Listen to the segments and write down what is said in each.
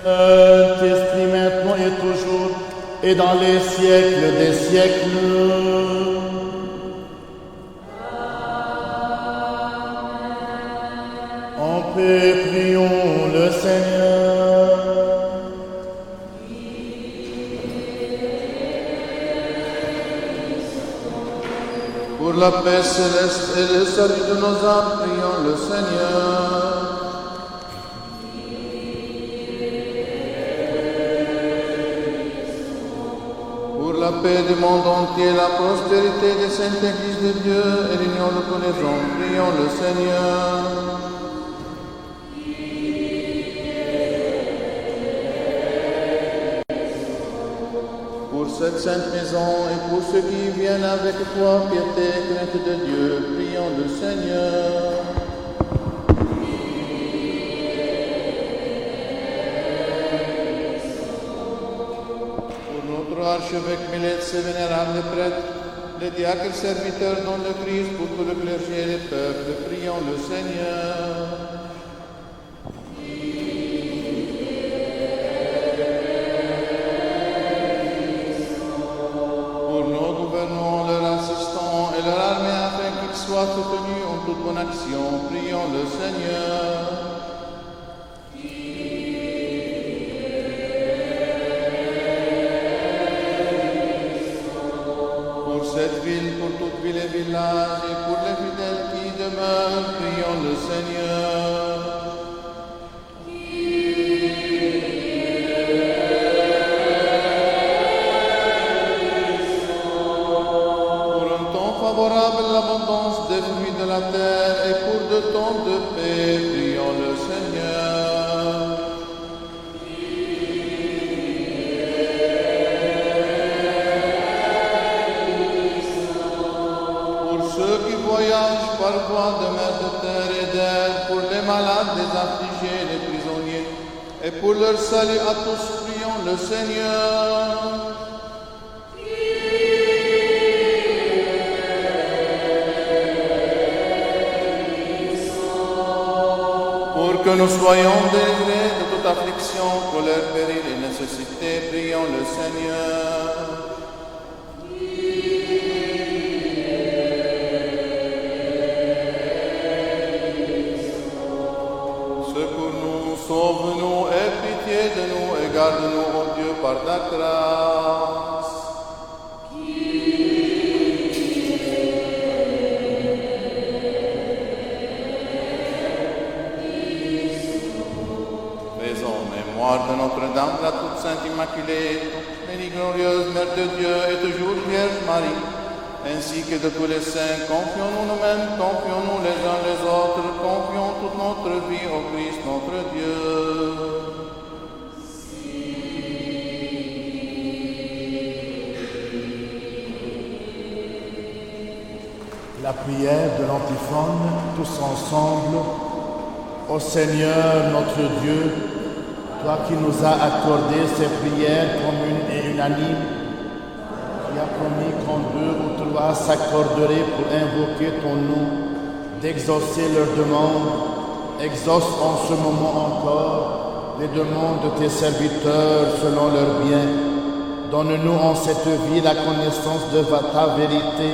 Saint-Esprit, maintenant et toujours, et dans les siècles des siècles. En paix, prions le Seigneur. Pour la paix céleste et le salut de nos âmes, prions le Seigneur. Pour la paix du monde entier, la prospérité des saintes églises de Dieu et l'union de tous les hommes, prions le Seigneur. Pour cette sainte maison et pour ceux qui viennent avec foi, piété et crainte de Dieu, prions le Seigneur. Pour notre archevêque Millet, ses vénérables prêtres, les diacres serviteurs dans le Christ, pour tout le clergé et les peuples, prions le Seigneur. Soient soutenus en toute bonne action, prions le Seigneur. Pour cette ville, pour toute ville et village, et pour les fidèles qui demeurent, prions le Seigneur. Favorable l'abondance des fruits de la terre et pour de temps de paix, prions le Seigneur. Pour ceux qui voyagent par voie de mer, de terre et d'air, pour les malades, les affligés, les prisonniers, et pour leur salut à tous, prions le Seigneur. Pour que nous soyons délivrés de toute affliction, colère, péril et nécessité, prions le Seigneur. Secours-nous, sauve-nous, aie pitié de nous et garde-nous, ô Dieu, par ta grâce. De Notre-Dame, la toute sainte Immaculée, bénie glorieuse Mère de Dieu et toujours Vierge Marie, ainsi que de tous les saints, confions-nous nous-mêmes, confions-nous les uns les autres, confions toute notre vie au Christ notre Dieu. La prière de l'antiphone, tous ensemble. Ô Seigneur notre Dieu, toi qui nous as accordé ces prières communes et unanimes, qui as promis qu'en deux ou trois s'accorderaient pour invoquer ton nom, d'exaucer leurs demandes, exauce en ce moment encore les demandes de tes serviteurs selon leurs biens. Donne-nous en cette vie la connaissance de ta vérité.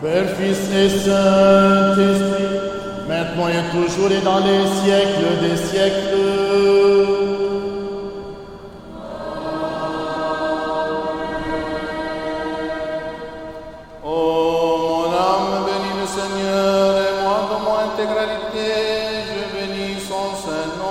Père, Fils et Saint-Esprit, maintenant et toujours et dans les siècles des siècles. Oh, mon âme bénis le Seigneur, et moi dans mon intégralité, je bénis son saint nom.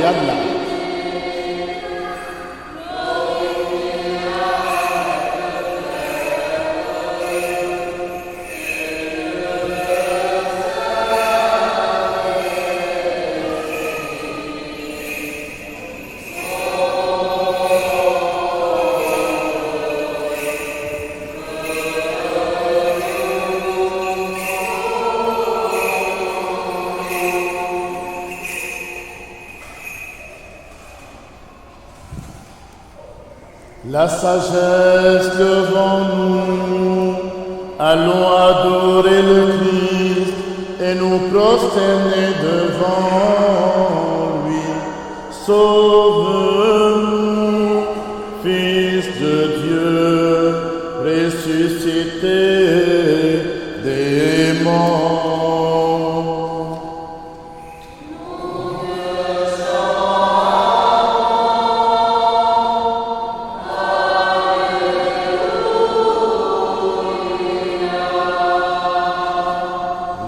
yàlla. La sagesse devant nous, allons adorer le Christ et nous prosterner devant lui. Sauve-nous, Fils de Dieu, ressuscité des morts.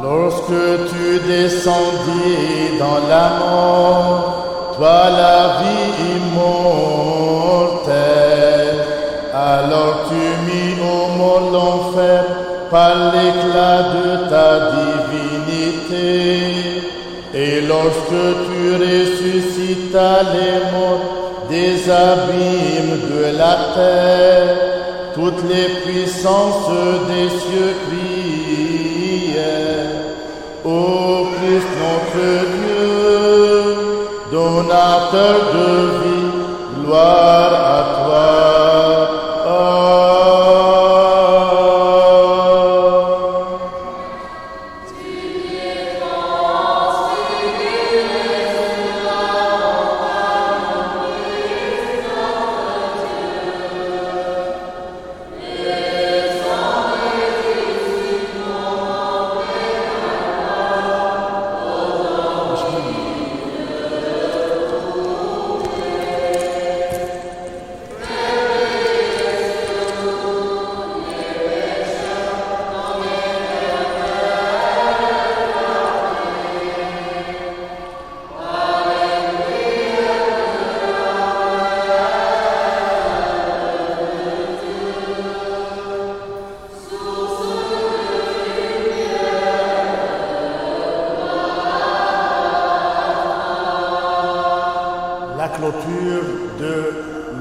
Lorsque tu descendis dans la mort, toi la vie immortelle, alors tu mis au monde l'enfer par l'éclat de ta divinité. Et lorsque tu ressuscitas les morts des abîmes de la terre, toutes les puissances des cieux crièrent: Ô Christ notre Dieu, donateur de vie, gloire à toi. La clôture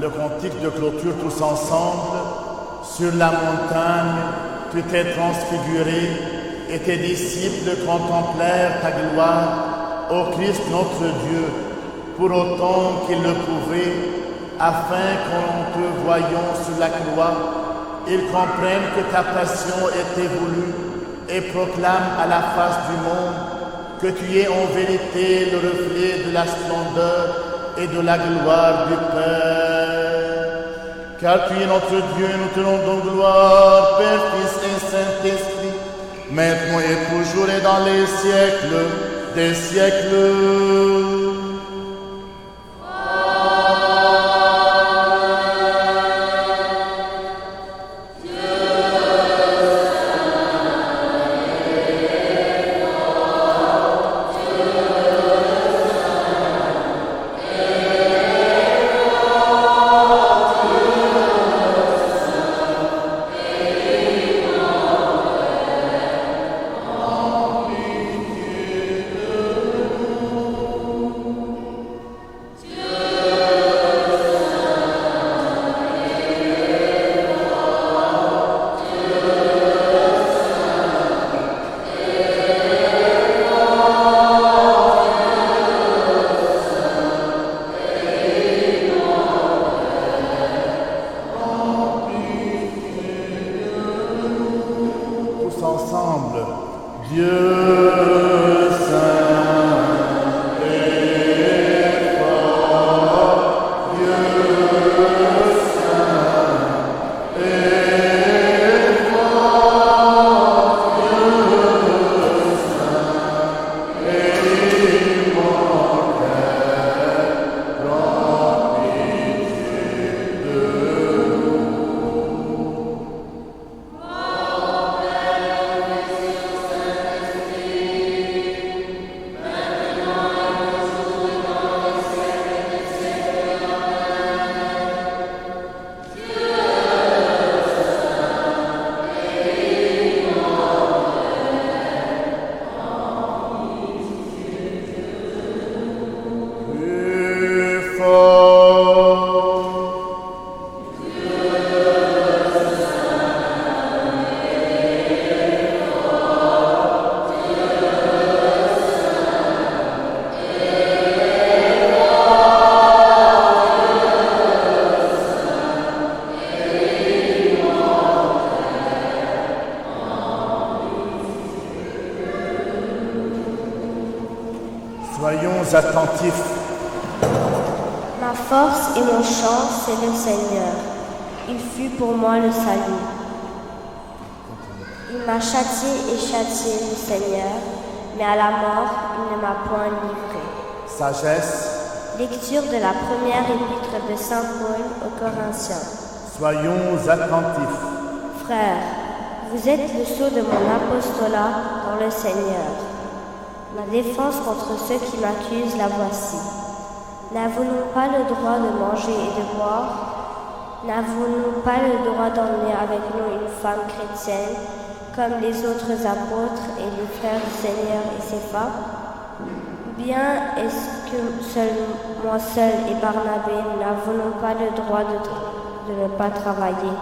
le cantique de clôture tous ensemble, sur la montagne, tu t'es transfiguré et tes disciples contemplèrent ta gloire, ô Christ notre Dieu, pour autant qu'ils le pouvaient, afin qu'en te voyant sur la croix, ils comprennent que ta passion était voulue et proclament à la face du monde que tu es en vérité le reflet de la splendeur et de la gloire du Père. Car tu es notre Dieu, nous te rendons gloire, Père, Fils et Saint-Esprit, maintenant et toujours et dans les siècles des siècles. fort. Soyons attentifs. Ma force et mon chant, c'est le Seigneur. Il fut pour moi le salut. Il m'a châtié et châtié le Seigneur, mais à la mort, il ne m'a point livré. Sagesse. Lecture de la première épître de Saint Paul aux Corinthiens. Soyons attentifs. Frères, vous êtes le sceau de mon apostolat dans le Seigneur. Ma défense contre ceux qui m'accusent, la voici. N'avons-nous pas le droit de manger et de boire? N'avons-nous pas le droit d'emmener avec nous une femme chrétienne, comme les autres apôtres et les frères du Seigneur et ses femmes? Ou bien est-ce que moi seul et Barnabé, n'avons-nous pas le droit de ne pas travailler?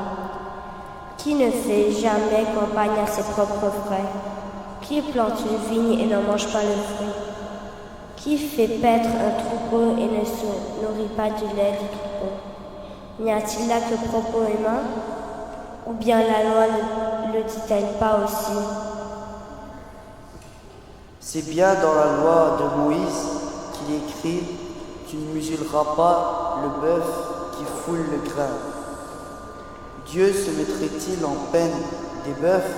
Qui ne fait jamais campagne à ses propres frais? Qui plante une vigne et ne mange pas le fruit? Qui fait paître un troupeau et ne se nourrit pas du lait du troupeau? N'y a-t-il là que propos humains? Ou bien la loi ne le dit-elle pas aussi? C'est bien dans la loi de Moïse qu'il écrit « Tu ne musuleras pas le bœuf qui foule le grain ». Dieu se mettrait-il en peine des bœufs?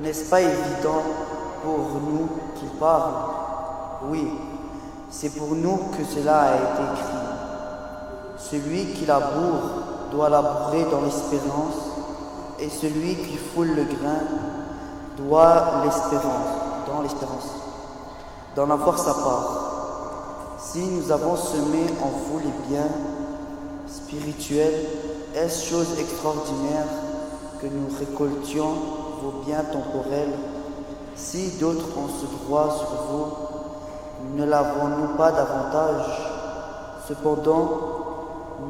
N'est-ce pas évident pour nous qu'il parle? Oui, c'est pour nous que cela a été écrit. Celui qui laboure doit labourer dans l'espérance, et celui qui foule le grain doit d'en avoir sa part. Si nous avons semé en vous les biens spirituels, est-ce chose extraordinaire que nous récoltions vos biens temporels? Si d'autres ont ce droit sur vous, ne l'avons-nous pas davantage? Cependant,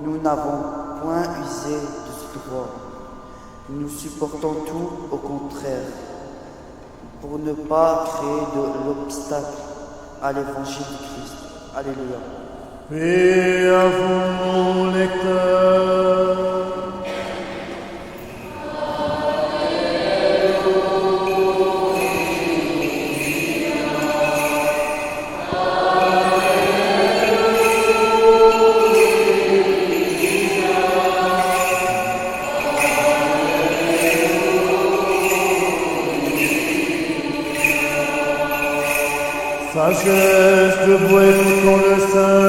nous n'avons point usé de ce droit. Nous supportons tout au contraire, pour ne pas créer de l'obstacle à l'évangile du Christ. Alléluia. Paix à vous, lecteurs. Sagesse, debout écoutons le Saint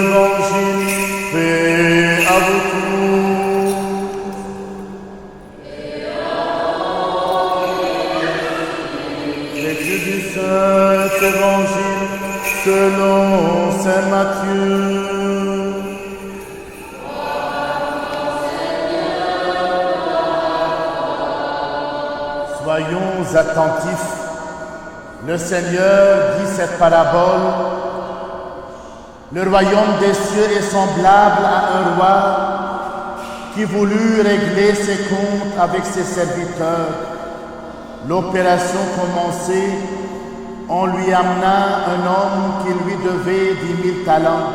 Évangile, paix à vous tous. Lecture du Saint Évangile selon Saint Matthieu. Soyons attentifs. Le Seigneur dit cette parabole. Le royaume des cieux est semblable à un roi qui voulut régler ses comptes avec ses serviteurs. L'opération commencée, on lui amena un homme qui lui devait 10 000 talents.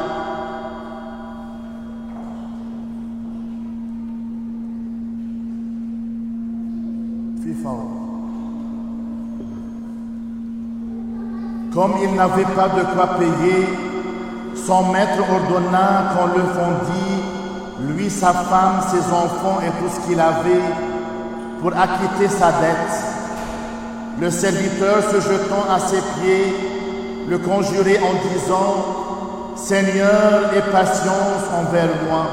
Comme il n'avait pas de quoi payer, son maître ordonna qu'on le fondît, lui, sa femme, ses enfants et tout ce qu'il avait, pour acquitter sa dette. Le serviteur, se jetant à ses pieds, le conjurait en disant « Seigneur, aie patience envers moi,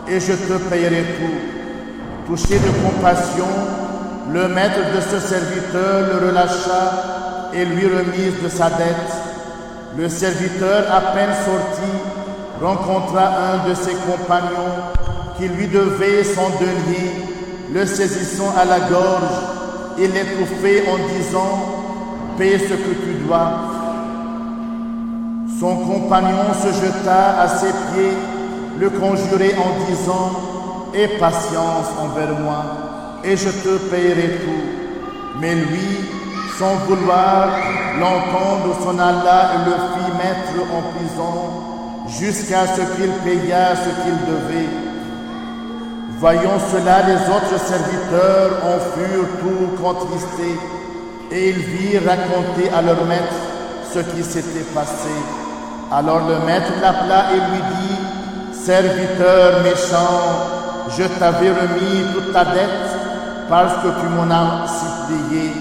et je te payerai tout. » Touché de compassion, le maître de ce serviteur le relâcha et lui remise de sa dette. Le serviteur, à peine sorti, rencontra un de ses compagnons qui lui devait son denier. Le saisissant à la gorge, il l'étouffait en disant « Paie ce que tu dois. » Son compagnon se jeta à ses pieds, le conjurait en disant « Aie patience envers moi, et je te payerai tout. » Mais lui, sans vouloir l'entendre, s'en alla et le fit mettre en prison jusqu'à ce qu'il payât ce qu'il devait. Voyant cela, les autres serviteurs en furent tout contristés, et ils virent raconter à leur maître ce qui s'était passé. Alors le maître l'appela et lui dit « Serviteur méchant, je t'avais remis toute ta dette parce que tu m'en as supplié.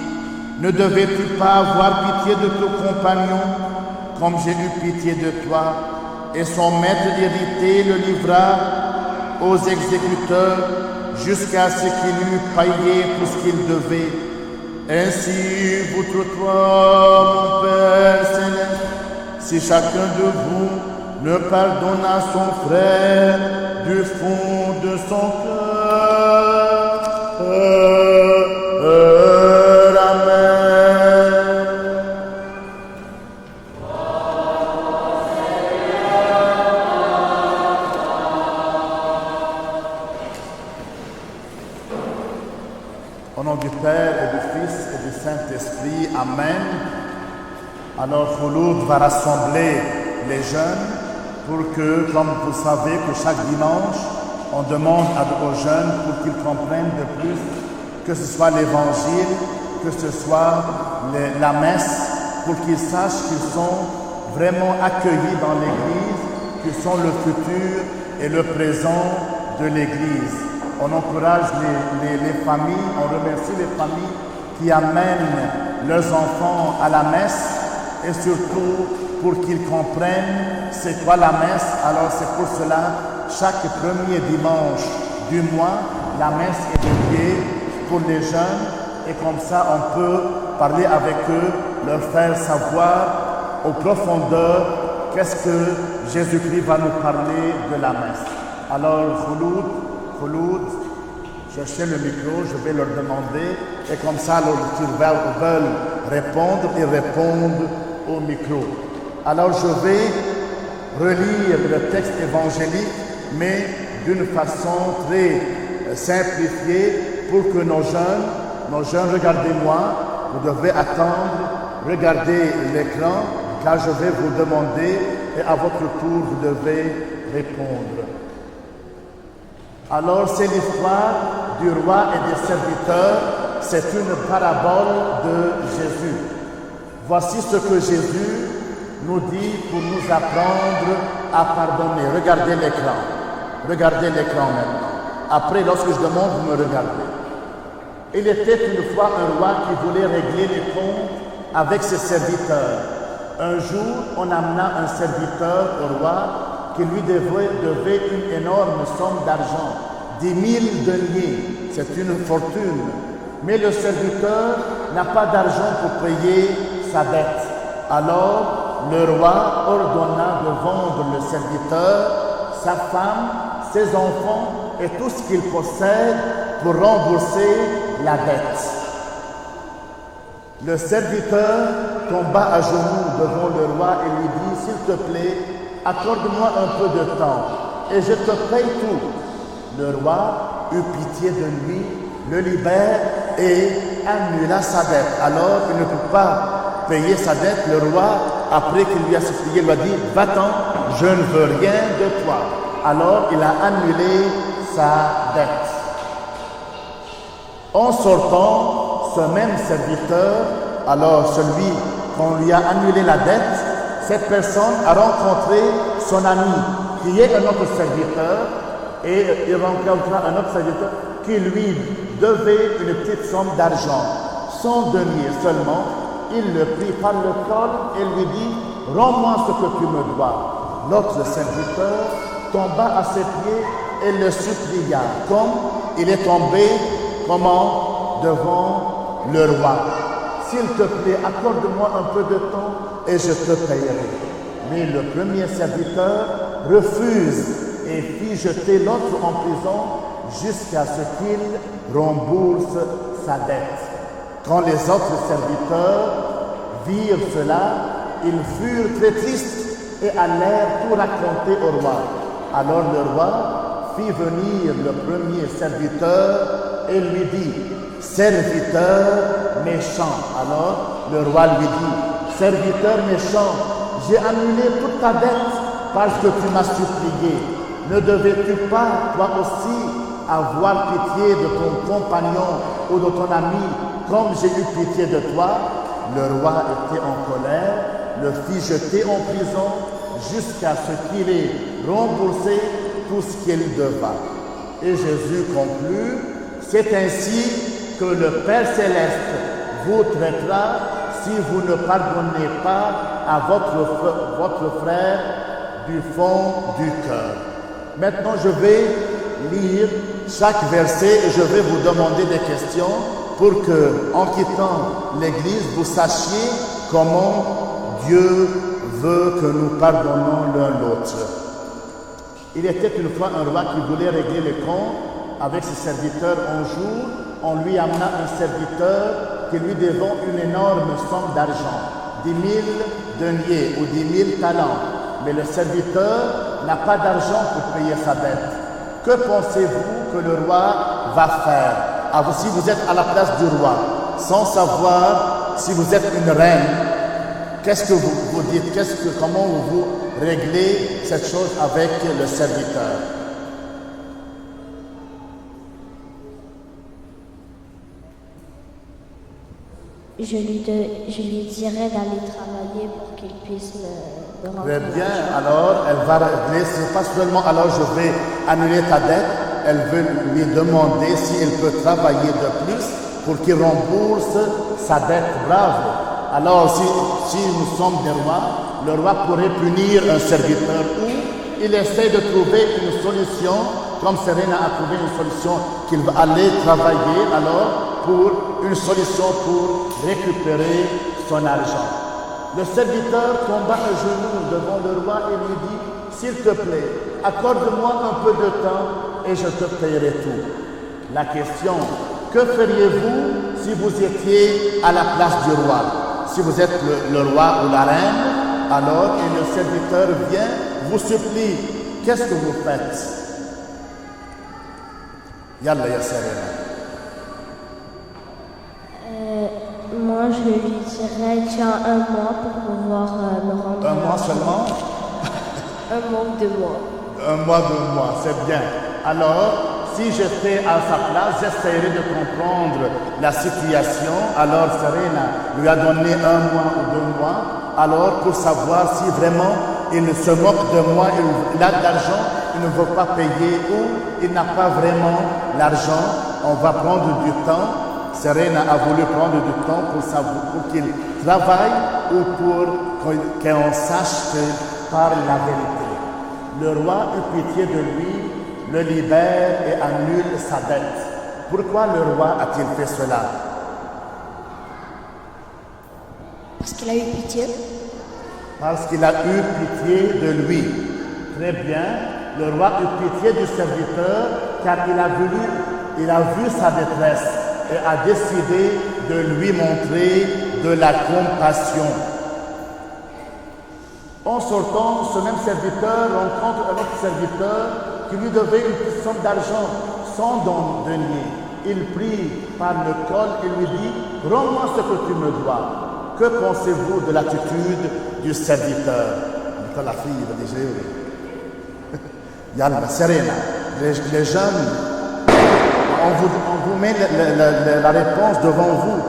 Ne devais-tu pas avoir pitié de ton compagnon comme j'ai eu pitié de toi ?» Et son maître irrité le livra aux exécuteurs jusqu'à ce qu'il eût payé tout ce qu'il devait. Ainsi vous toi, mon Père céleste, si chacun de vous ne pardonne à son frère du fond de son cœur. Amen. Au nom du Père et du Fils et du Saint-Esprit, Amen. Alors Khouloud va rassembler les jeunes pour que, comme vous savez, que chaque dimanche, on demande aux jeunes pour qu'ils comprennent de plus, que ce soit l'évangile, que ce soit la messe, pour qu'ils sachent qu'ils sont vraiment accueillis dans l'Église, qu'ils sont le futur et le présent de l'Église. On encourage les familles, on remercie les familles qui amènent leurs enfants à la messe et surtout pour qu'ils comprennent c'est quoi la messe. Alors c'est pour cela, chaque premier dimanche du mois, la messe est dédiée pour les jeunes et comme ça on peut parler avec eux, leur faire savoir aux profondeurs qu'est-ce que Jésus-Christ va nous parler de la messe. Alors Khouloud, cherchez le micro, je vais leur demander et comme ça, alors qu'ils veulent répondre, ils répondent au micro. Alors je vais relire le texte évangélique, mais d'une façon très simplifiée pour que nos jeunes, regardez-moi, vous devez attendre, regardez l'écran, car je vais vous demander et à votre tour, vous devez répondre. Alors, c'est l'histoire du roi et des serviteurs. C'est une parabole de Jésus. Voici ce que Jésus nous dit pour nous apprendre à pardonner. Regardez l'écran. Regardez l'écran maintenant. Après, lorsque je demande, vous me regardez. Il était une fois un roi qui voulait régler les comptes avec ses serviteurs. Un jour, on amena un serviteur au roi qui lui devait une énorme somme d'argent, 10 000 deniers, c'est une fortune. Mais le serviteur n'a pas d'argent pour payer sa dette. Alors, le roi ordonna de vendre le serviteur, sa femme, ses enfants et tout ce qu'il possède pour rembourser la dette. Le serviteur tomba à genoux devant le roi et lui dit « S'il te plaît, accorde-moi un peu de temps et je te paye tout. » Le roi eut pitié de lui, le libère et annula sa dette. Alors il ne peut pas payer sa dette. Le roi, après qu'il lui a supplié, lui a dit « Va-t'en, je ne veux rien de toi. » Alors il a annulé sa dette. En sortant, ce même serviteur, alors celui qu'on lui a annulé la dette, cette personne a rencontré son ami, qui est un autre serviteur, et il rencontra un autre serviteur qui lui devait une petite somme d'argent, 100 deniers seulement. Il le prit par le col et lui dit « Rends-moi ce que tu me dois. » L'autre serviteur tomba à ses pieds et le supplia, comme il est tombé, comment, devant le roi. « S'il te plaît, accorde-moi un peu de temps et je te payerai. » Mais le premier serviteur refuse et fit jeter l'autre en prison jusqu'à ce qu'il rembourse sa dette. Quand les autres serviteurs virent cela, ils furent très tristes et allèrent tout raconter au roi. Alors le roi fit venir le premier serviteur et lui dit, « Serviteur méchant. » Alors le roi lui dit, « Serviteur méchant, j'ai annulé toute ta dette parce que tu m'as supplié. Ne devais-tu pas, toi aussi, avoir pitié de ton compagnon ou de ton ami, comme j'ai eu pitié de toi? » Le roi était en colère, le fit jeter en prison jusqu'à ce qu'il ait remboursé tout ce qu'il devait. Et Jésus conclut, « C'est ainsi que le Père Céleste vous traitera si vous ne pardonnez pas à votre frère du fond du cœur. » Maintenant, je vais lire chaque verset et je vais vous demander des questions pour que, en quittant l'Église, vous sachiez comment Dieu veut que nous pardonnons l'un l'autre. Il était une fois un roi qui voulait régler les comptes avec ses serviteurs un jour. On lui amena un serviteur qui lui devait une énorme somme d'argent, 10 000 deniers ou 10 000 talents. Mais le serviteur n'a pas d'argent pour payer sa dette. Que pensez-vous que le roi va faire? Si vous êtes à la place du roi, sans savoir si vous êtes une reine, qu'est-ce que vous dites? Comment vous réglez cette chose avec le serviteur? Je lui dirais d'aller travailler pour qu'il puisse me rendre. Très bien, alors elle va régler, c'est pas seulement alors je vais annuler ta dette, elle veut lui demander s'il peut travailler de plus pour qu'il rembourse sa dette. Bravo. Alors si nous sommes des rois, le roi pourrait punir un serviteur ou il essaie de trouver une solution, comme Serena a trouvé une solution qu'il va aller travailler alors pour une solution pour récupérer son argent. Le serviteur tomba à genoux devant le roi et lui dit, « S'il te plaît, accorde-moi un peu de temps et je te payerai tout. » La question, que feriez-vous si vous étiez à la place du roi? Si vous êtes le roi ou la reine, alors et le serviteur vient, vous supplie, qu'est-ce que vous faites? Yalla ya Serena. Moi, je lui dirais, tu as un mois pour pouvoir me rendre. Un mois seulement? Un mois ou 2 mois. Un mois, 2 mois, c'est bien. Alors, si j'étais à sa place, j'essaierais de comprendre la situation. Alors, Serena lui a donné 1 mois ou 2 mois. Alors, pour savoir si vraiment il se moque de moi, il a de l'argent, il ne veut pas payer ou il n'a pas vraiment l'argent, on va prendre du temps. Serena a voulu prendre du temps pour qu'il travaille ou pour qu'on sache qu'il parle la vérité. Le roi eut pitié de lui, le libère et annule sa dette. Pourquoi le roi a-t-il fait cela? Parce qu'il a eu pitié. Parce qu'il a eu pitié de lui. Très bien. Le roi eut pitié du serviteur car il a vu sa détresse et a décidé de lui montrer de la compassion. En sortant, ce même serviteur rencontre un autre serviteur qui lui devait une petite somme d'argent, 100 deniers. Il prit par le col et lui dit, « Rends-moi ce que tu me dois. » Que pensez-vous de l'attitude du serviteur? La fille de Jésus. Yalla, Serena, les jeunes, on vous met la réponse devant vous.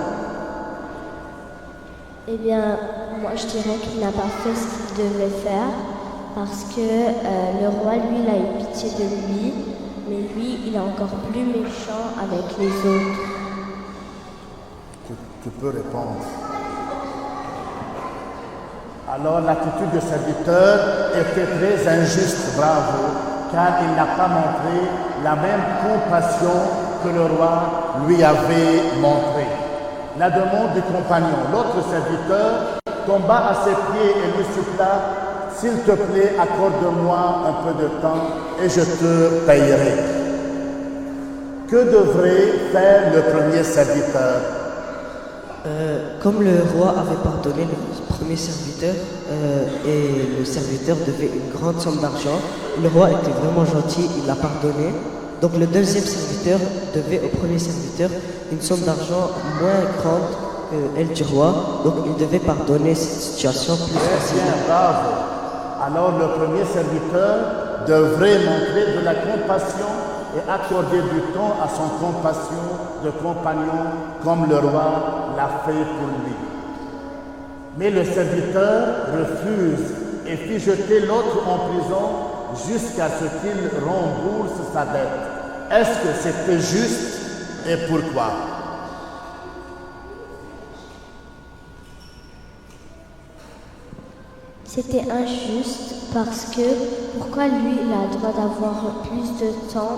Eh bien, moi je dirais qu'il n'a pas fait ce qu'il devait faire parce que le roi, lui, il a eu pitié de lui, mais lui, il est encore plus méchant avec les autres. Tu peux répondre. Alors l'attitude du serviteur était très injuste, bravo, car il n'a pas montré la même compassion que le roi lui avait montré. La demande du compagnon, l'autre serviteur tomba à ses pieds et lui supplia, « S'il te plaît, accorde-moi un peu de temps et je te payerai. » Que devrait faire le premier serviteur? Comme le roi avait pardonné le premier serviteur et le serviteur devait une grande somme d'argent. Le roi était vraiment gentil, il l'a pardonné. Donc le deuxième serviteur devait au premier serviteur une somme d'argent moins grande que elle du roi. Donc il devait pardonner cette situation plus Très facilement. bien, bravo. Alors le premier serviteur devrait montrer de la compassion et accorder du temps à son compagnon comme le roi l'a fait pour lui. Mais le serviteur refuse et fit jeter l'autre en prison jusqu'à ce qu'il rembourse sa dette. Est-ce que c'était juste et pourquoi? C'était injuste parce que pourquoi lui il a le droit d'avoir plus de temps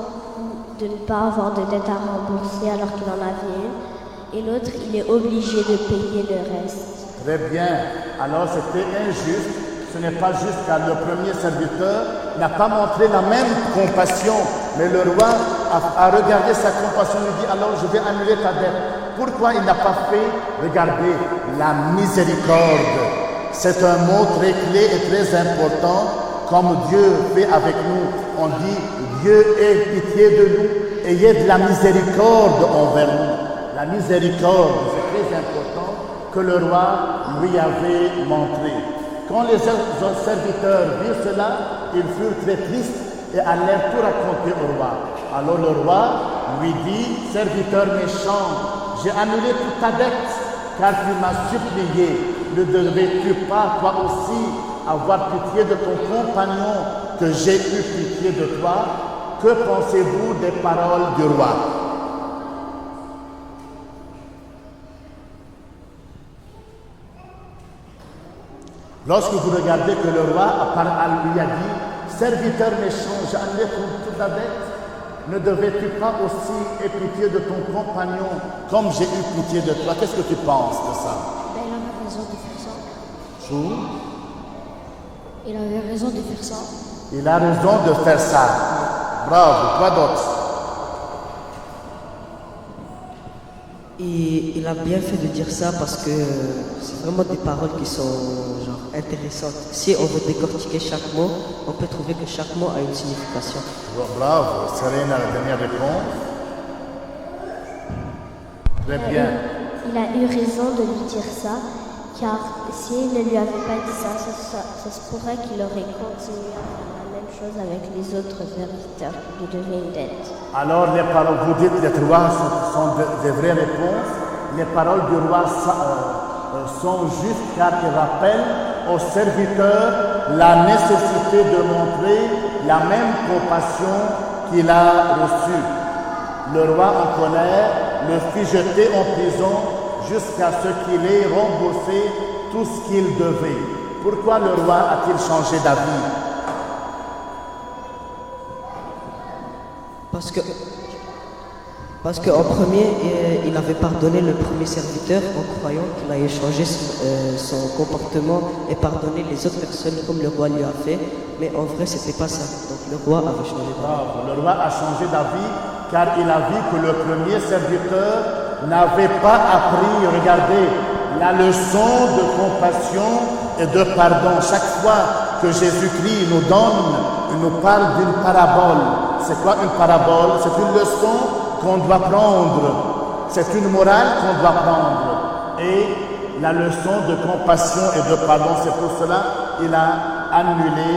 de ne pas avoir de dette à rembourser alors qu'il en avait une et l'autre il est obligé de payer le reste. Très bien. Alors c'était injuste. Ce n'est pas juste car le premier serviteur n'a pas montré la même compassion. Mais le roi a regardé sa compassion et lui dit alors je vais annuler ta dette. Pourquoi il n'a pas fait? Regardez, la miséricorde. C'est un mot très clé et très important. Comme Dieu fait avec nous, on dit Dieu ait pitié de nous, ayez de la miséricorde envers nous. La miséricorde, c'est très important que le roi lui avait montré. Quand les autres serviteurs virent cela, ils furent très tristes et allèrent tout raconter au roi. Alors le roi lui dit, serviteur méchant, j'ai annulé toute ta dette, car tu m'as supplié. Ne devrais-tu pas, toi aussi, avoir pitié de ton compagnon que j'ai eu pitié de toi? Que pensez-vous des paroles du roi? Lorsque vous regardez que le roi lui a dit, serviteur méchant, j'ai annulé toute ta dette, ne devais-tu pas aussi avoir pitié de ton compagnon comme j'ai eu pitié de toi? Qu'est-ce que tu penses de ça? Il avait raison de faire ça. Chou? Il avait raison de faire ça. Il a raison de faire ça. Bravo, quoi d'autre? Et il a bien fait de dire ça parce que c'est vraiment des paroles qui sont genre intéressantes. Si on veut décortiquer chaque mot, on peut trouver que chaque mot a une signification. Bravo, Serena, la dernière réponse. Très bien. Il a eu raison de lui dire ça, car s'il ne lui avait pas dit ça, ça se pourrait qu'il aurait continué à faire la même chose avec les autres serviteurs qui lui devaient une dette. Alors, les paroles, vous dites les trois sont des vraies réponses. Les paroles du roi sont justes car ils rappellent aux serviteurs la nécessité de montrer la même compassion qu'il a reçue. Le roi en colère le fit jeter en prison jusqu'à ce qu'il ait remboursé tout ce qu'il devait. Pourquoi le roi a-t-il changé d'avis? Parce qu'en premier, il avait pardonné le premier serviteur en croyant qu'il allait changer son comportement et pardonner les autres personnes comme le roi lui a fait. Mais en vrai, c'était pas ça. Donc le roi avait changé d'avis. Le roi a changé d'avis car il a vu que le premier serviteur n'avait pas appris, regardez, la leçon de compassion et de pardon. Chaque fois que Jésus-Christ nous parle d'une parabole. C'est quoi une parabole? C'est une leçon qu'on doit prendre. C'est une morale qu'on doit prendre. Et la leçon de compassion et de pardon, c'est pour cela qu'il a annulé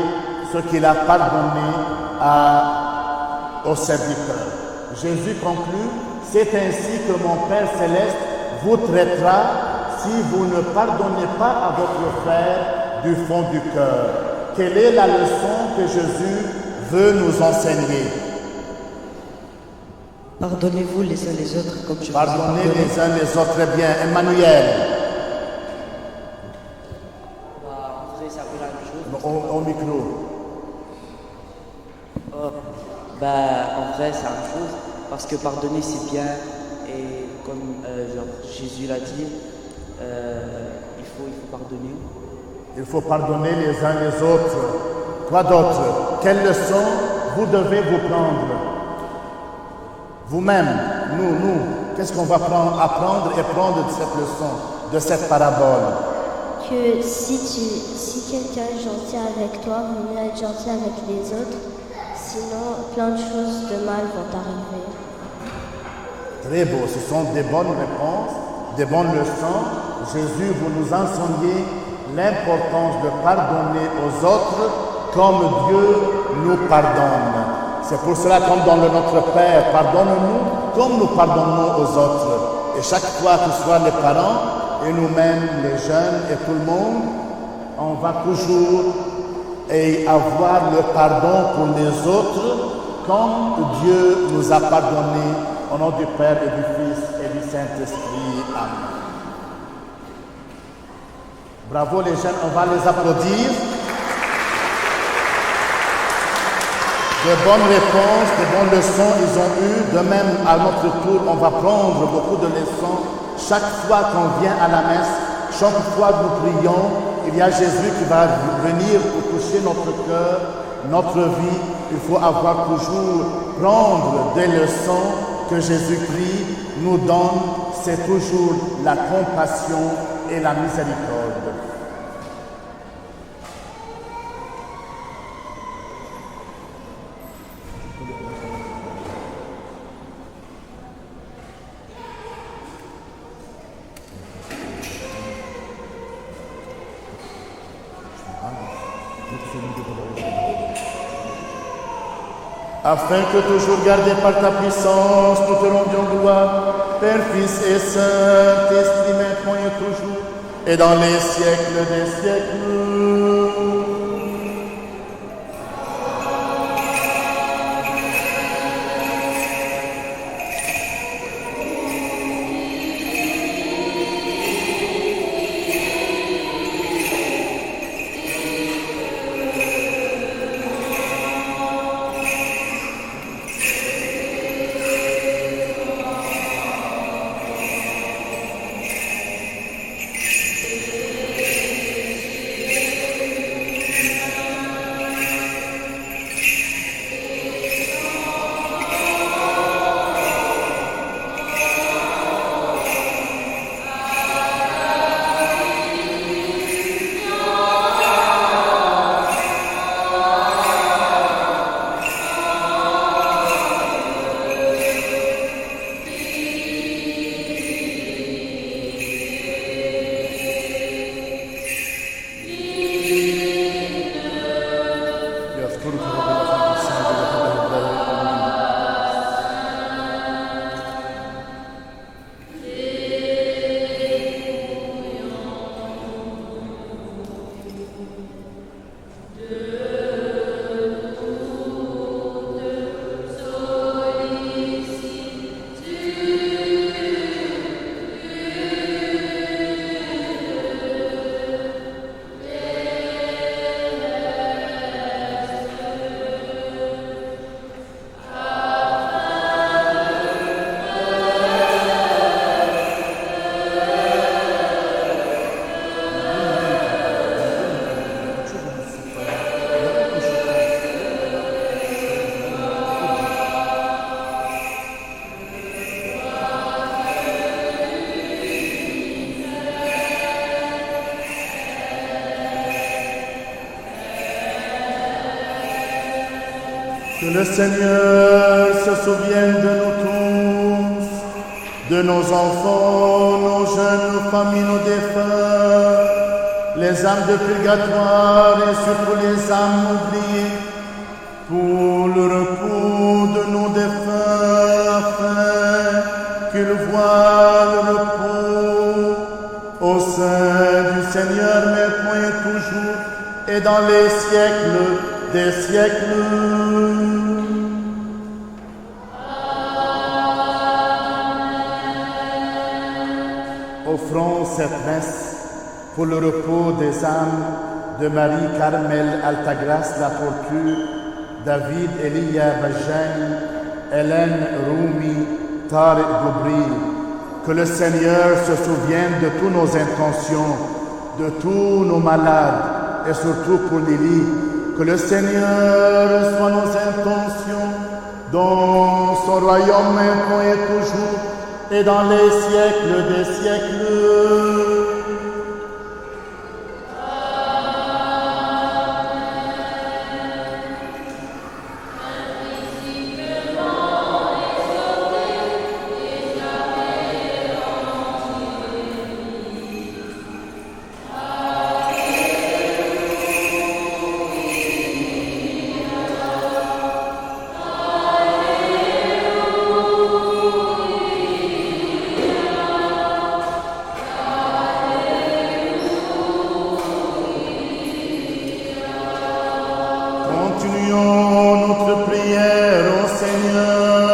ce qu'il a pardonné aux serviteurs. Jésus conclut, c'est ainsi que mon Père céleste vous traitera si vous ne pardonnez pas à votre frère du fond du cœur. Quelle est la leçon que Jésus veut nous enseigner? Pardonnez-vous les uns les autres comme je Pardonnez vous ai pardonné. les uns les autres. Très bien. Emmanuel, En vrai, ça veut la même chose. au micro. En vrai, c'est la même chose. Parce que pardonner, c'est bien. Et comme Jésus l'a dit, il faut pardonner. Il faut pardonner les uns les autres. Quoi d'autre? Quelle leçon vous devez vous prendre? Vous-même, nous, qu'est-ce qu'on va apprendre et prendre de cette leçon, de cette parabole? que si quelqu'un est gentil avec toi, vaut mieux être gentil avec les autres, sinon plein de choses de mal vont t'arriver. Très beau, ce sont des bonnes réponses, des bonnes leçons. Jésus, vous nous enseignez l'importance de pardonner aux autres comme Dieu nous pardonne. C'est pour cela, comme dans le Notre Père, pardonne-nous comme nous pardonnons aux autres. Et chaque fois que ce soit les parents et nous-mêmes, les jeunes et tout le monde, on va toujours avoir le pardon pour les autres comme Dieu nous a pardonné. Au nom du Père et du Fils et du Saint-Esprit. Amen. Bravo les jeunes, on va les applaudir. De bonnes réponses, de bonnes leçons ils ont eu. De même, à notre tour, on va prendre beaucoup de leçons. Chaque fois qu'on vient à la messe, chaque fois que nous prions, il y a Jésus qui va venir pour toucher notre cœur, notre vie. Il faut avoir toujours prendre des leçons que Jésus-Christ nous donne. C'est toujours la compassion et la miséricorde. Afin que toujours gardés par ta puissance, nous te rendions gloire, Père, Fils et Saint-Esprit, maintenant et toujours, et dans les siècles des siècles. Que le Seigneur se souvienne de nous tous, de nos enfants, nos jeunes, nos familles, nos défunts, les âmes de purgatoire et surtout les âmes oubliées, pour le repos de nos défunts, afin qu'ils voient le repos au sein du Seigneur maintenant et toujours, et dans les siècles des siècles. Offrons cette messe pour le repos des âmes de Marie Carmel Altagrace Laportu, David Elia Bajen, Hélène Rumi, Tariq Goubri. Que le Seigneur se souvienne de toutes nos intentions, de tous nos malades et surtout pour Lily. Que le Seigneur reçoive nos intentions dans son royaume maintenant et toujours et dans les siècles des siècles. Continuons notre prière au Seigneur.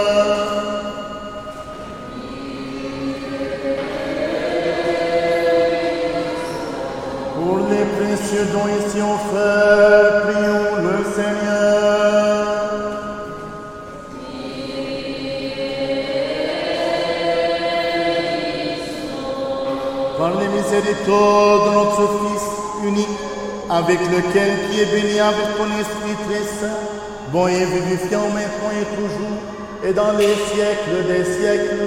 Pour les précieux dons ici offerts, prions le Seigneur. Par les miséricordes de notre Fils unique, avec lequel qui est béni avec ton Esprit très saint, bon et vivifiant maintenant et toujours, et dans les siècles des siècles.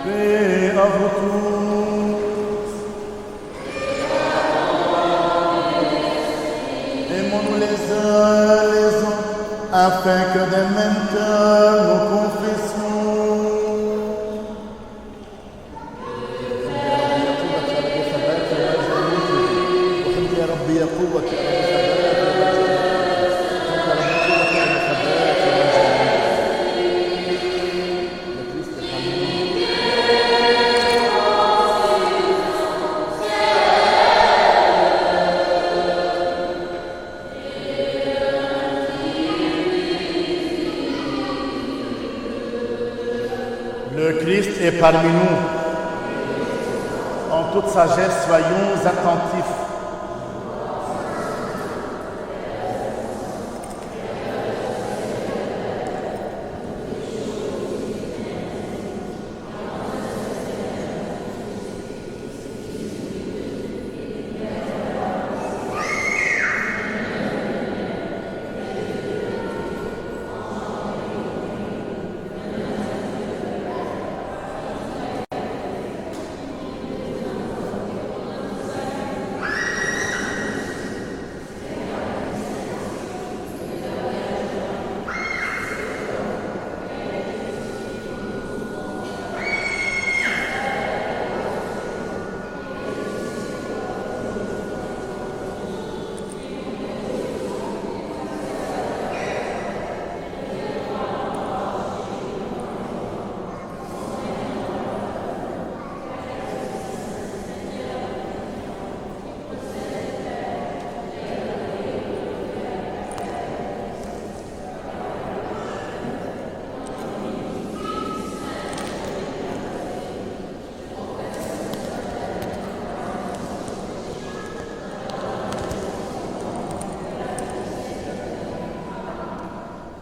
Paix à vous tous. Aimons-nous les uns les autres, afin que d'un même cœur nous confessions. Le Christ est parmi nous. En toute sagesse, soyons attentifs.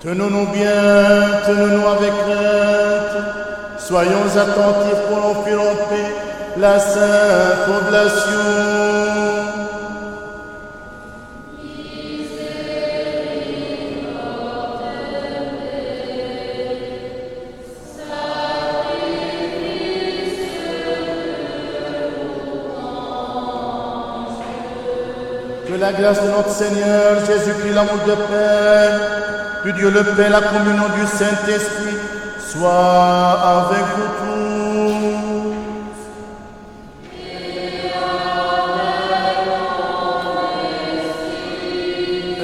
Tenons-nous bien, tenons-nous avec crainte, soyons attentifs pour offrir en paix la sainte oblation. Que la grâce de notre Seigneur Jésus-Christ, l'amour de Père, du Dieu le Père, la communion du Saint-Esprit, soit avec vous tous.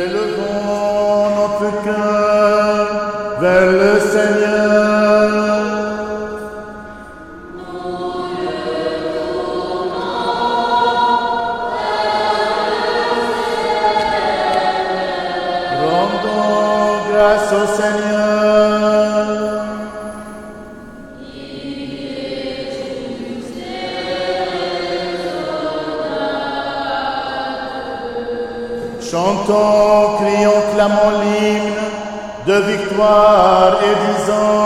Élevons notre cœur vers le Seigneur. Rendons grâce au Seigneur. Chantons, crions, clamons l'hymne de victoire et disons: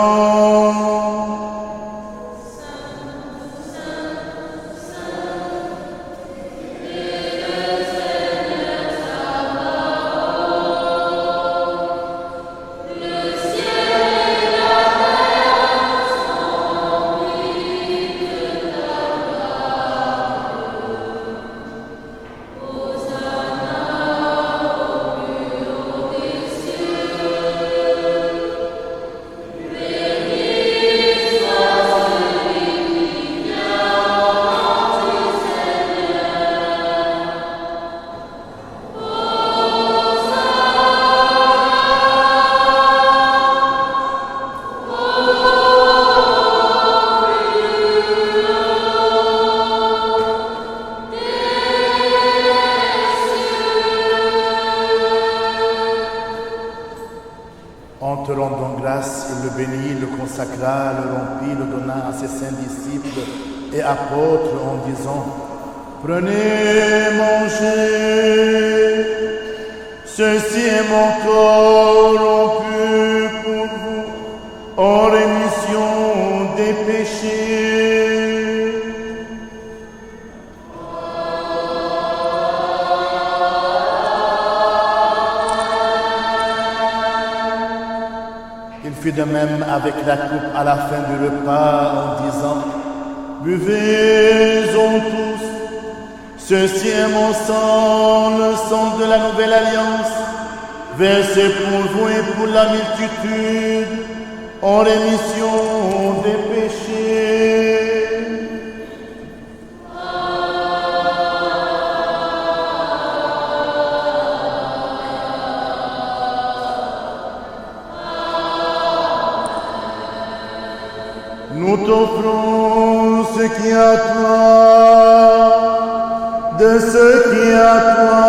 rendant grâce, il le bénit, le consacra, le rompit, le donna à ses saints disciples et apôtres en disant: Prenez, mangez, ceci est mon corps rompu pour vous en rémission des péchés. Il fit de même avec la coupe à la fin du repas en disant: Buvez-en tous, ceci est mon sang, le sang de la nouvelle alliance, versé pour vous et pour la multitude, en rémission des péchés. Nous t'offrons ce qui est à toi, de ce qui est à toi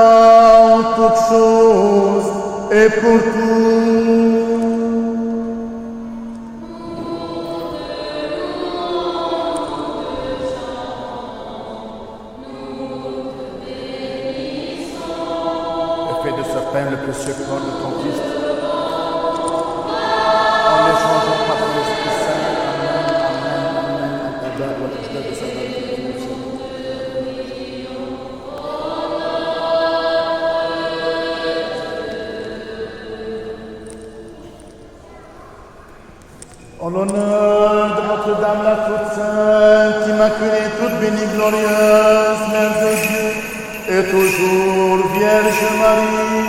en toutes choses et pour tout. Et fais de ce pain le précieux corps de ton Christ, en l'échangeant par ton Esprit Saint. En l'honneur de Notre-Dame la toute sainte, immaculée, toute bénie, glorieuse, Mère de Dieu, et toujours Vierge Marie.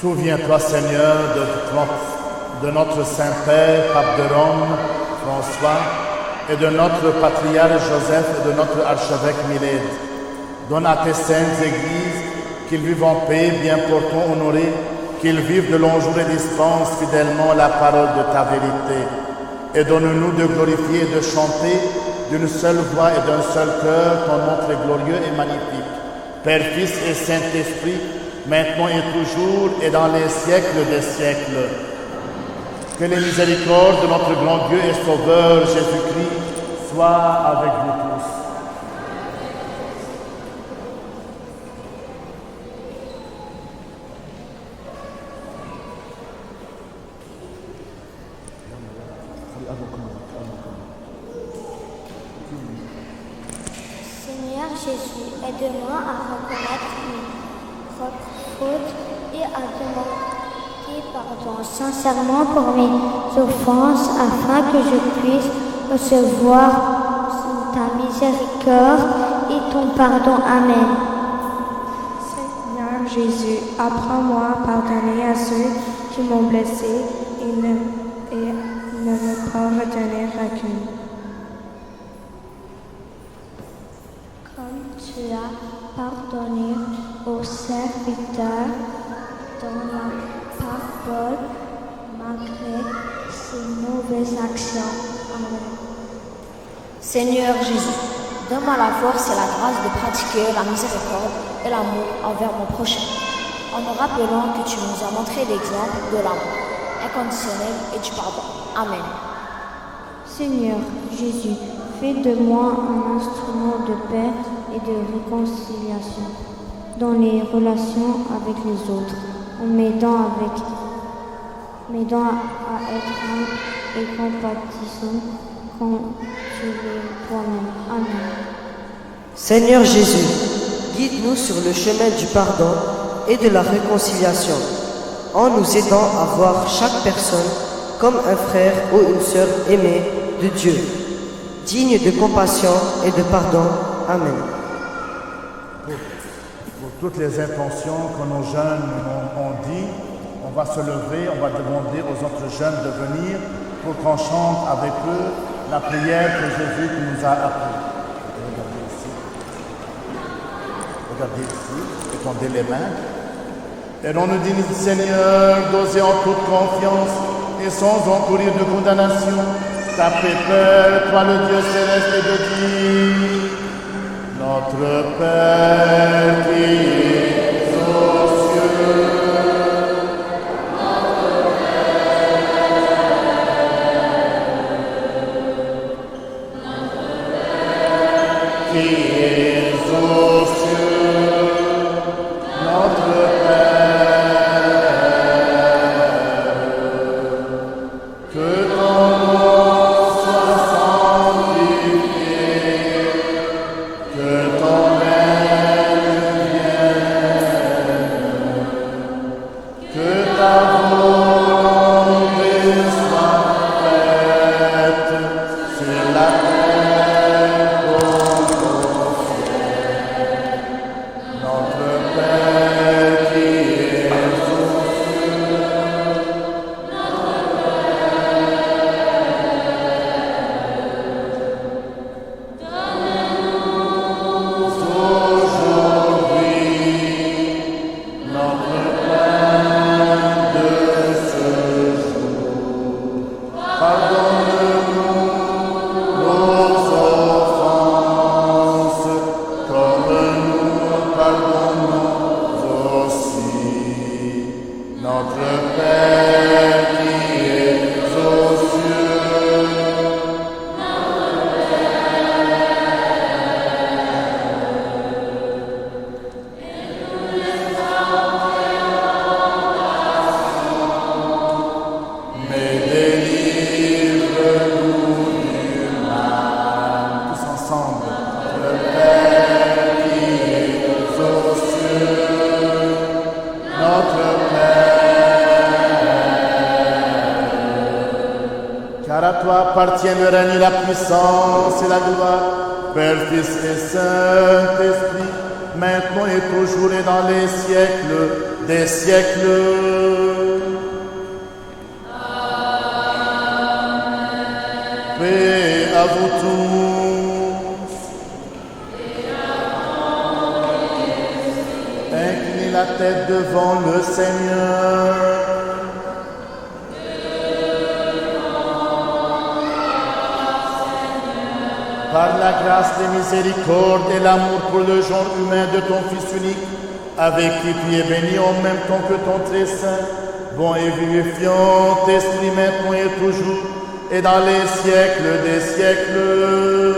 Souviens-toi, Seigneur, de notre Saint-Père, Pape de Rome, François, et de notre patriarche Joseph et de notre archevêque Milède. Donne à tes saintes églises qu'ils vivent en paix, bien portants, honorés, qu'ils vivent de longs jours et dispensent fidèlement la parole de ta vérité. Et donne-nous de glorifier et de chanter d'une seule voix et d'un seul cœur ton nom très glorieux et magnifique. Père, Fils et Saint-Esprit, maintenant et toujours et dans les siècles des siècles. Que les miséricordes de notre grand Dieu et Sauveur Jésus-Christ soient avec vous tous. Seigneur Jésus, aide-moi à reconnaître mes propres fautes et à demander pardon sincèrement pour mes offenses afin que je puisse recevoir ta miséricorde et ton pardon. Amen. Seigneur Jésus, apprends-moi à pardonner à ceux qui m'ont blessé et ne me pas retenir rancune. Comme tu as pardonné mes actions. Amen. Seigneur Jésus, donne-moi la force et la grâce de pratiquer la miséricorde et l'amour envers mon prochain, en me rappelant que tu nous as montré l'exemple de l'amour inconditionnel et du pardon. Amen. Seigneur Jésus, fais de moi un instrument de paix et de réconciliation dans les relations avec les autres, en m'aidant à être humble et compatissant quand tu l'es toi-même. Amen. Seigneur Jésus, guide-nous sur le chemin du pardon et de la réconciliation, en nous aidant à voir chaque personne comme un frère ou une sœur aimée de Dieu, digne de compassion et de pardon. Amen. Pour toutes les intentions que nos jeunes ont dit, on va se lever, on va demander aux autres jeunes de venir pour qu'on chante avec eux la prière que Jésus nous a appris. Regardez ici. Regardez ici, étendez les mains. Et on nous dit, Seigneur, d'oser en toute confiance et sans encourir de condamnation, t'appeler Père, toi le Dieu céleste, et de dire, notre Père qui es aux cieux, qui es aux cieux, notre Père, que ton nom soit sanctifié, que ton règne vienne, que ta volonté soit faite sur la terre comme au ciel. Notre Père qui es aux cieux, aujourd'hui notre pain de ce jour. Pardonne-nous nos offenses, comme nous pardonnons aussi. Notre Père qui es aux cieux, mais délivre-nous du mal. Tous ensemble, le Père qui est aux cieux, notre Père. Car à toi appartiennent le règne, la puissance et la gloire, Père, Fils et Saint-Esprit, maintenant et toujours et dans les siècles des siècles. Paix à vous tous. Inclinez la tête devant le Seigneur. Par la grâce, les miséricordes et l'amour pour le genre humain de ton Fils unique, avec qui tu es béni en même temps que ton très saint, bon et vivifiant Esprit maintenant et toujours, et dans les siècles des siècles.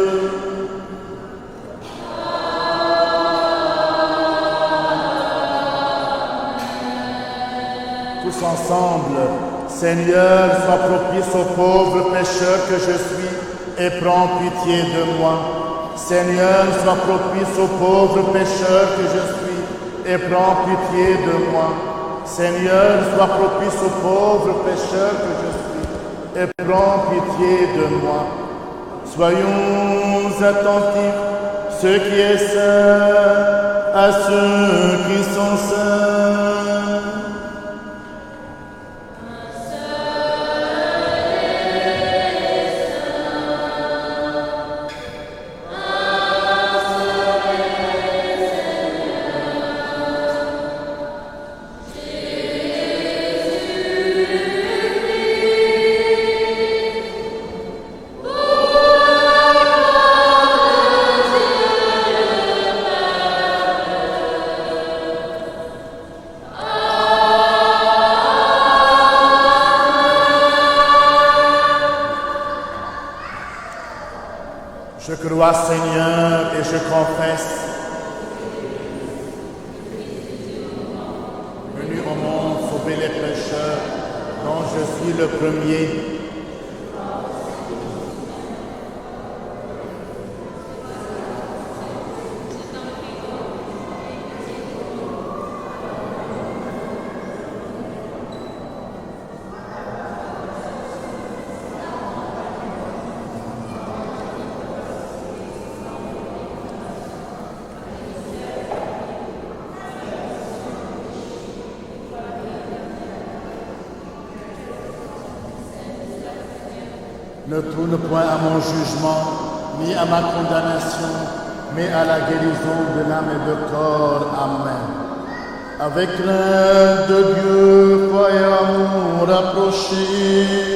Tous ensemble, Seigneur, sois propice au pauvre pécheur que je suis et prends pitié de moi. Seigneur, sois propice au pauvre pécheur que je suis et prends pitié de moi. Seigneur, sois propice au pauvre pécheur que je suis et prends pitié de moi. Soyons attentifs, ceux qui est saint, à ceux qui sont saints. Je crois, Seigneur, et je confesse, venu au monde sauver les pécheurs, dont je suis le premier. Ne tourne point à mon jugement, ni à ma condamnation, mais à la guérison de l'âme et du corps. Amen. Avec l'aide de Dieu, foi et amour rapprochés.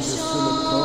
Sauve,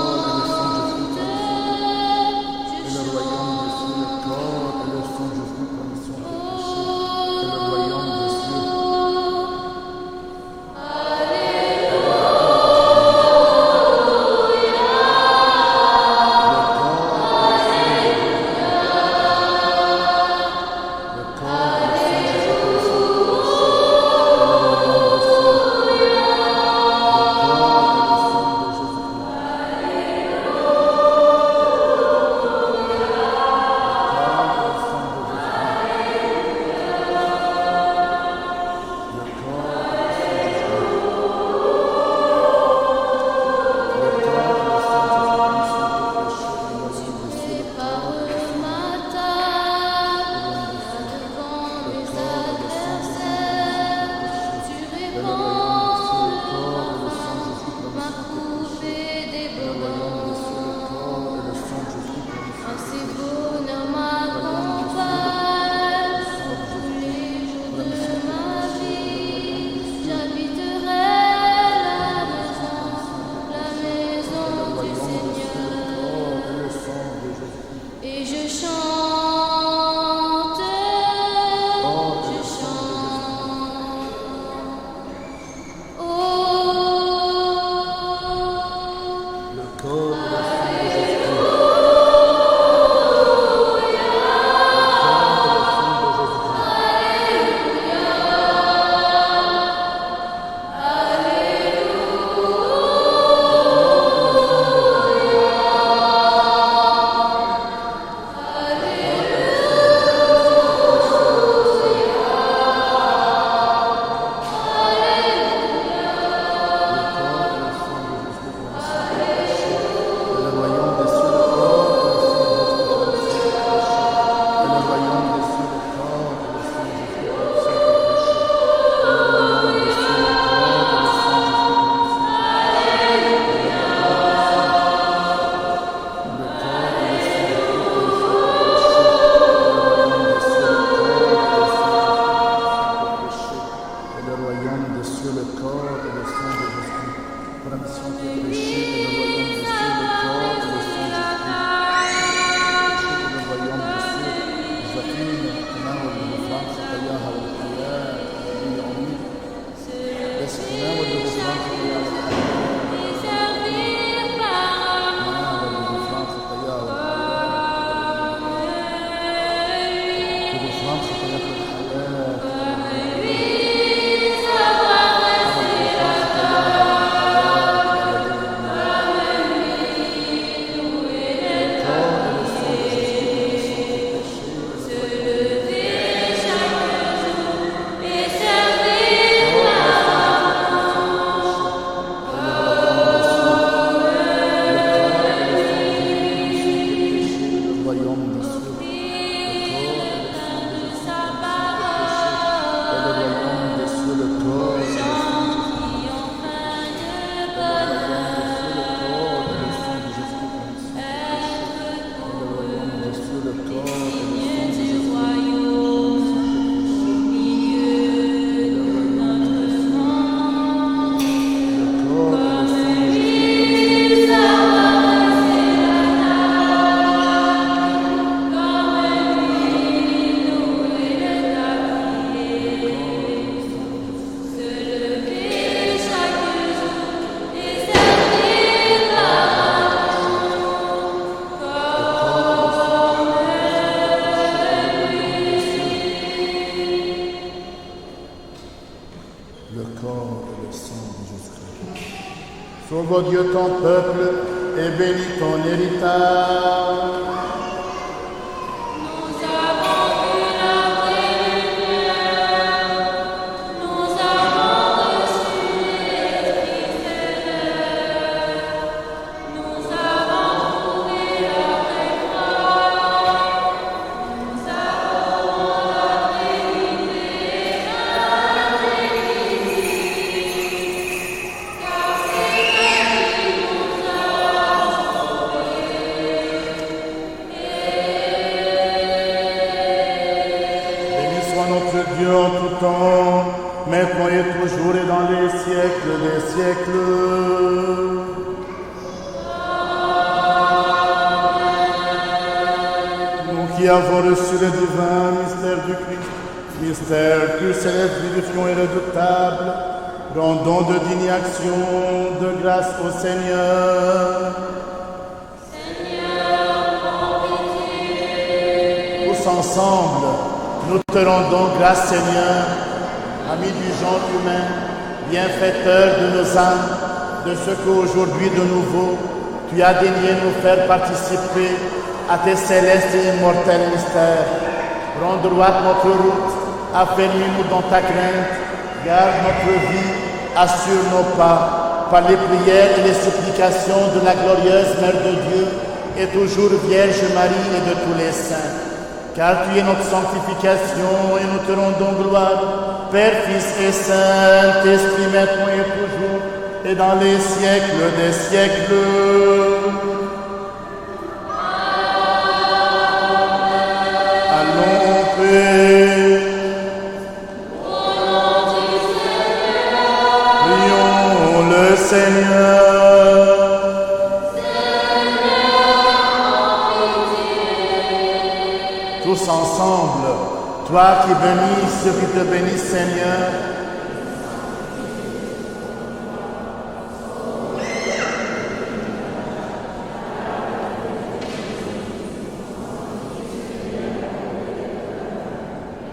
Dieu, ton peuple et bénis ton héritage. Dieu en tout temps, maintenant et toujours et dans les siècles des siècles. qui avons reçu le divin mystère du Christ, mystère que céleste, vivifiant et redoutable, rendons de dignes actions de grâce au Seigneur. Tous ensemble, nous te rendons grâce, Seigneur, ami du genre humain, bienfaiteur de nos âmes, de ce qu'aujourd'hui de nouveau, tu as daigné nous faire participer à tes célestes et immortels mystères. Rends droite notre route, affermis-nous dans ta crainte, garde notre vie, assure nos pas, par les prières et les supplications de la glorieuse Mère de Dieu, et toujours Vierge Marie et de tous les saints. Car tu es notre sanctification et nous te rendons gloire, Père, Fils et Saint-Esprit, maintenant et toujours, et dans les siècles des siècles. Allons en paix. Prions le Seigneur. Tous ensemble, toi qui bénis ceux qui te bénissent, Seigneur,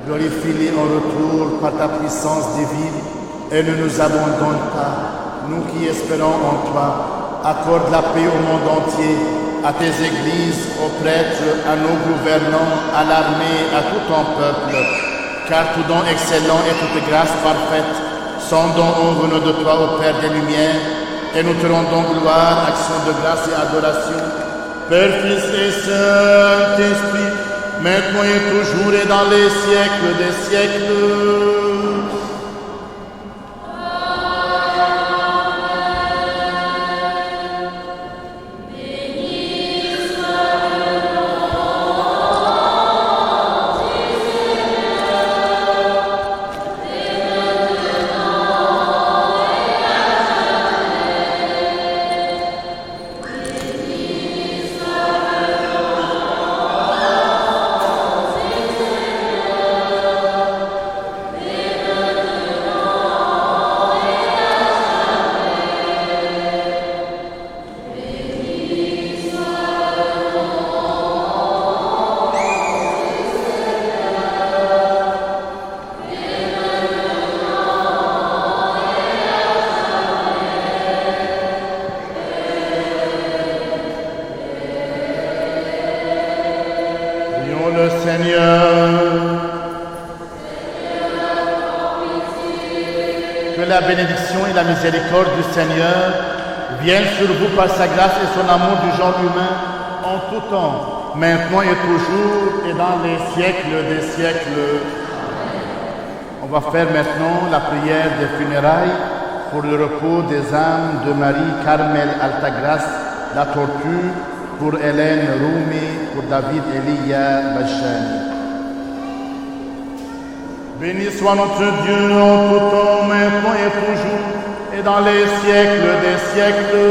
glorifie-les en retour par ta puissance divine et ne nous abandonne pas, nous qui espérons en toi. Accorde la paix au monde entier, à tes églises, aux prêtres, à nos gouvernants, à l'armée, à tout ton peuple. Car tout don excellent et toute grâce parfaite sont dons venant de toi, ô Père des Lumières, et nous te rendons gloire, action de grâce et adoration. Père, Fils et Saint-Esprit, maintenant et toujours et dans les siècles des siècles. Que la bénédiction et la miséricorde du Seigneur viennent sur vous par sa grâce et son amour du genre humain en tout temps, maintenant et toujours et dans les siècles des siècles. On va faire maintenant la prière des funérailles pour le repos des âmes de Marie Carmel Altagras, la tortue, pour Hélène Roumi, pour David Elia Bachani. Béni soit notre Dieu en tout temps, maintenant et toujours, et dans les siècles des siècles.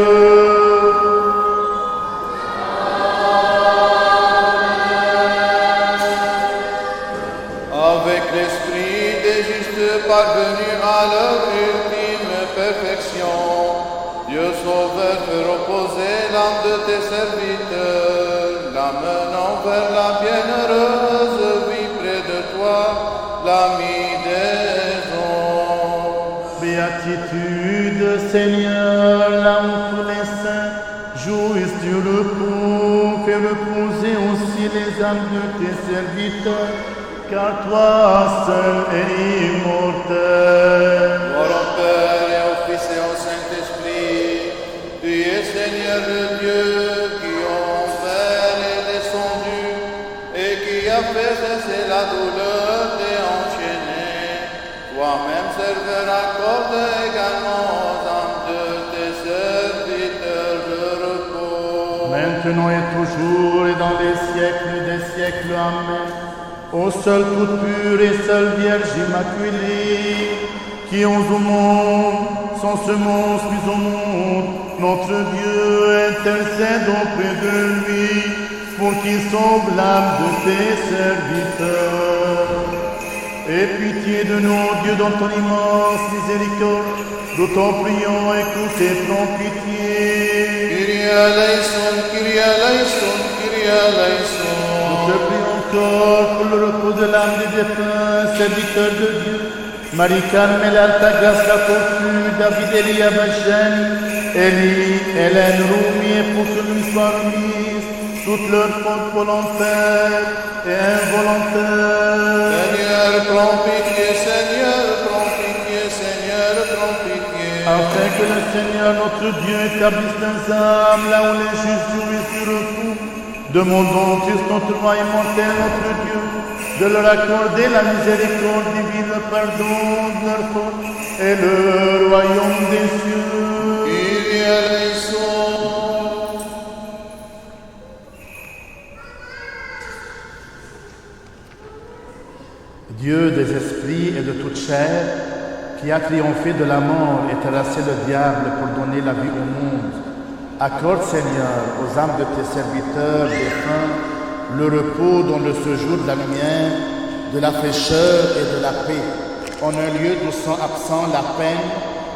Avec l'esprit des justes parvenus à leur ultime perfection, Dieu Sauveur fait reposer l'âme de tes serviteurs, l'amenant vers la bienheureuse vie près de toi, l'ami des hommes. Béatitude, Seigneur, là où tous les saints jouissent du repos, fais reposer aussi les âmes de tes serviteurs, car toi seul es immortel. Gloire au Père et au Fils et au Saint-Esprit, tu es Seigneur de Dieu, qui envers est descendu, et qui a fait cesser la douleur des enchaînés. Toi-même, Serveur, accorde également aux âmes de tes serviteurs le repos. Maintenant et toujours et dans les siècles des siècles. Amen. Ô seul toute pure et seule Vierge immaculée, qui aux au monde, sans semence puis au monde, notre Dieu intercède auprès de lui pour qu'il sauve l'âme de tes serviteurs. Aie pitié de nous, Dieu, dans ton immense miséricorde. Nous t'en prions, écoute et prends pitié. Kyrie eleison, Kyrie eleison, Kyrie eleison. Nous te prions encore pour le repos de l'âme des défunts, serviteurs de Dieu. Marie-Carmel, Altagas, la Portu, David, Elia, Bachani, Élie, Hélène, Roumi, et pour que nous soient remises toutes leurs fautes volontaires et involontaires. Seigneur, prends pitié, Seigneur, prends pitié, Seigneur, prends pitié. Afin que le Seigneur notre Dieu établisse nos âmes là où les justes jouissent du repos, demandons au Christ notre roi immortel, notre Dieu, de leur accorder la miséricorde divine, le pardon de leurs fautes et le royaume des cieux. Kyrie eleison. Dieu des esprits et de toute chair, qui a triomphé de la mort et terrassé le diable pour donner la vie au monde, accorde, Seigneur, aux âmes de tes serviteurs défunts le repos dans le séjour de la lumière, de la fraîcheur et de la paix, en un lieu d'où sont absents la peine,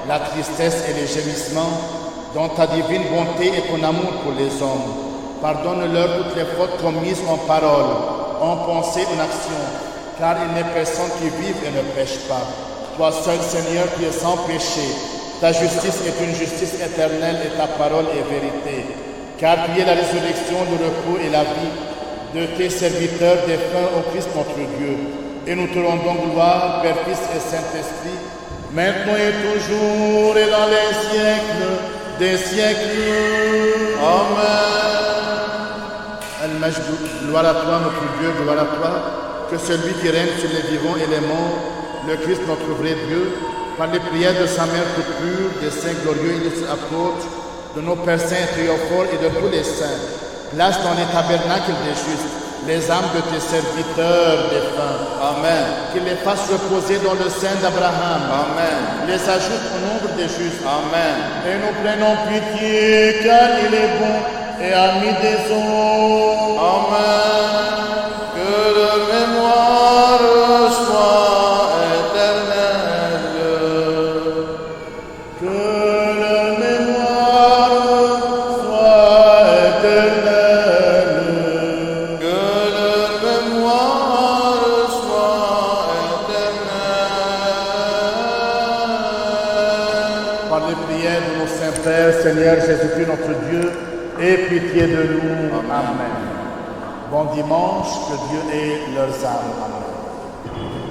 la tristesse et les gémissements, dans ta divine bonté et ton amour pour les hommes. Pardonne-leur toutes les fautes commises en parole, en pensée, en action, car il n'est personne qui vive et ne pêche pas. Toi seul, Seigneur, tu es sans péché. Ta justice est une justice éternelle et ta parole est vérité. Car tu es la résurrection, le repos et la vie de tes serviteurs défunts au Christ notre Dieu. Et nous te rendons gloire, Père, Fils et Saint-Esprit, maintenant et toujours et dans les siècles des siècles. Amen. Al-Majd, gloire à toi, notre Dieu, gloire à toi, que celui qui règne sur les vivants et les morts, le Christ notre vrai Dieu, par les prières de sa mère toute pure, des saints glorieux et des apôtres, de nos pères saints et triomphes et de tous les saints, place dans les tabernacles des justes les âmes de tes serviteurs défunts. Amen. Qu'il les fasse reposer dans le sein d'Abraham. Amen. Les ajoute au nombre des justes. Amen. Et nous prenons pitié, car il est bon et ami des hommes. Amen. Que leur mémoire soit éternelle. Que leur mémoire soit éternelle. Que leur mémoire soit éternelle. Par les prières de nos saints pères, Seigneur Jésus-Christ notre Dieu, aie pitié de nous. Amen. Bon dimanche, que Dieu ait leurs âmes. Amen.